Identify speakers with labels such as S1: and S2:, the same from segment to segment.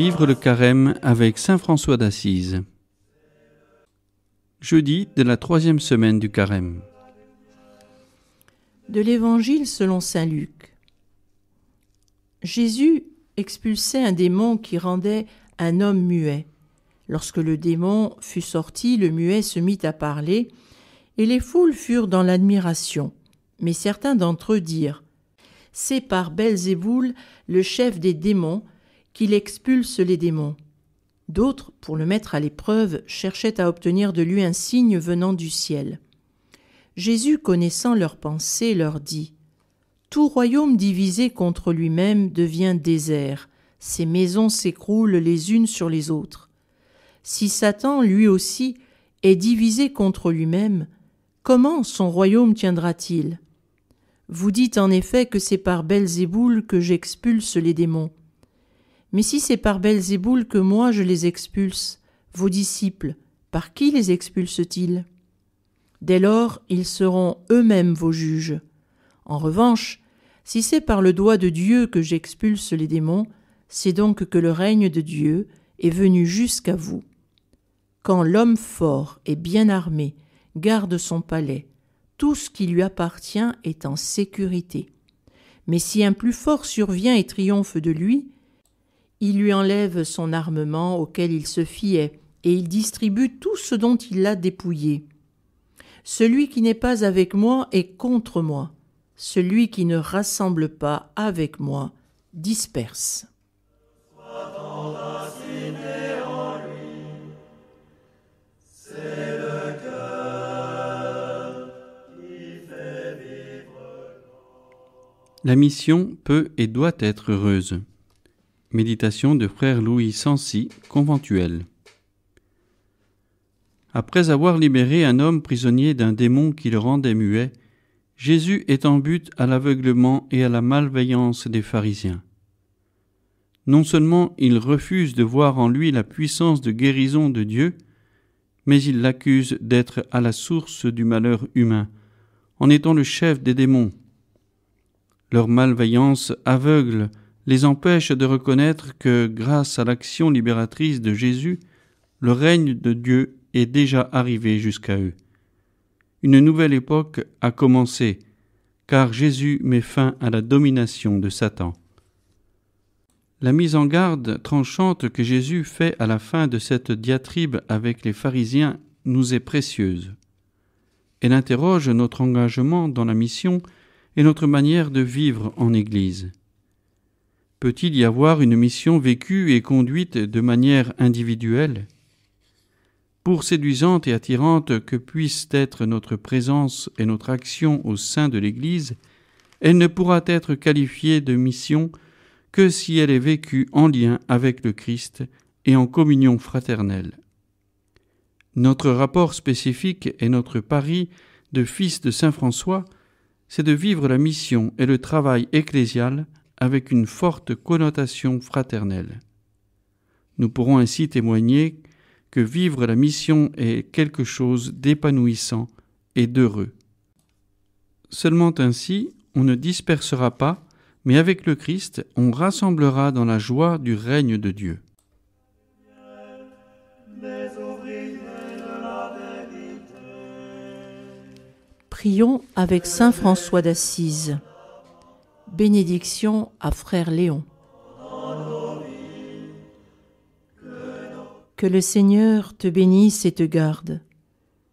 S1: Vivre le carême avec saint François d'Assise. Jeudi de la 3e semaine du carême.
S2: De l'Évangile selon saint Luc. Jésus expulsait un démon qui rendait un homme muet. Lorsque le démon fut sorti, le muet se mit à parler, et les foules furent dans l'admiration. Mais certains d'entre eux dirent : « C'est par Belzéboul, le chef des démons, qu'il expulse les démons. » D'autres, pour le mettre à l'épreuve, cherchaient à obtenir de lui un signe venant du ciel. Jésus, connaissant leurs pensées, leur dit : « Tout royaume divisé contre lui-même devient désert, ses maisons s'écroulent les unes sur les autres. Si Satan, lui aussi, est divisé contre lui-même, comment son royaume tiendra-t-il ? Vous dites en effet que c'est par Belzéboul que j'expulse les démons. Mais si c'est par Belzéboul que moi je les expulse, vos disciples, par qui les expulsent-ils ? Dès lors, ils seront eux-mêmes vos juges. En revanche, si c'est par le doigt de Dieu que j'expulse les démons, c'est donc que le règne de Dieu est venu jusqu'à vous. Quand l'homme fort et bien armé garde son palais, tout ce qui lui appartient est en sécurité. Mais si un plus fort survient et triomphe de lui, il lui enlève son armement auquel il se fiait, et il distribue tout ce dont il l'a dépouillé. Celui qui n'est pas avec moi est contre moi. Celui qui ne rassemble pas avec moi disperse.
S1: La mission peut et doit être heureuse. Méditation de frère Louis Sancy, conventuel. Après avoir libéré un homme prisonnier d'un démon qui le rendait muet, Jésus est en but à l'aveuglement et à la malveillance des pharisiens. Non seulement ils refusent de voir en lui la puissance de guérison de Dieu, mais ils l'accusent d'être à la source du malheur humain, en étant le chef des démons. Leur malveillance aveugle les empêche de reconnaître que, grâce à l'action libératrice de Jésus, le règne de Dieu est déjà arrivé jusqu'à eux. Une nouvelle époque a commencé, car Jésus met fin à la domination de Satan. La mise en garde tranchante que Jésus fait à la fin de cette diatribe avec les pharisiens nous est précieuse. Elle interroge notre engagement dans la mission et notre manière de vivre en Église. Peut-il y avoir une mission vécue et conduite de manière individuelle ? Pour séduisante et attirante que puisse être notre présence et notre action au sein de l'Église, elle ne pourra être qualifiée de mission que si elle est vécue en lien avec le Christ et en communion fraternelle. Notre rapport spécifique et notre pari de fils de saint François, c'est de vivre la mission et le travail ecclésial avec une forte connotation fraternelle. Nous pourrons ainsi témoigner que vivre la mission est quelque chose d'épanouissant et d'heureux. Seulement ainsi, on ne dispersera pas, mais avec le Christ, on rassemblera dans la joie du règne de Dieu.
S2: Prions avec saint François d'Assise. Bénédiction à frère Léon. Que le Seigneur te bénisse et te garde.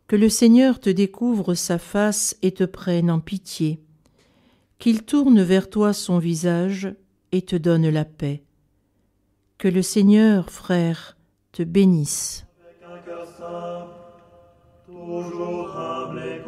S2: Que le Seigneur te découvre sa face et te prenne en pitié. Qu'il tourne vers toi son visage et te donne la paix. Que le Seigneur, frère, te bénisse.
S3: Avec un cœur simple, toujours humble et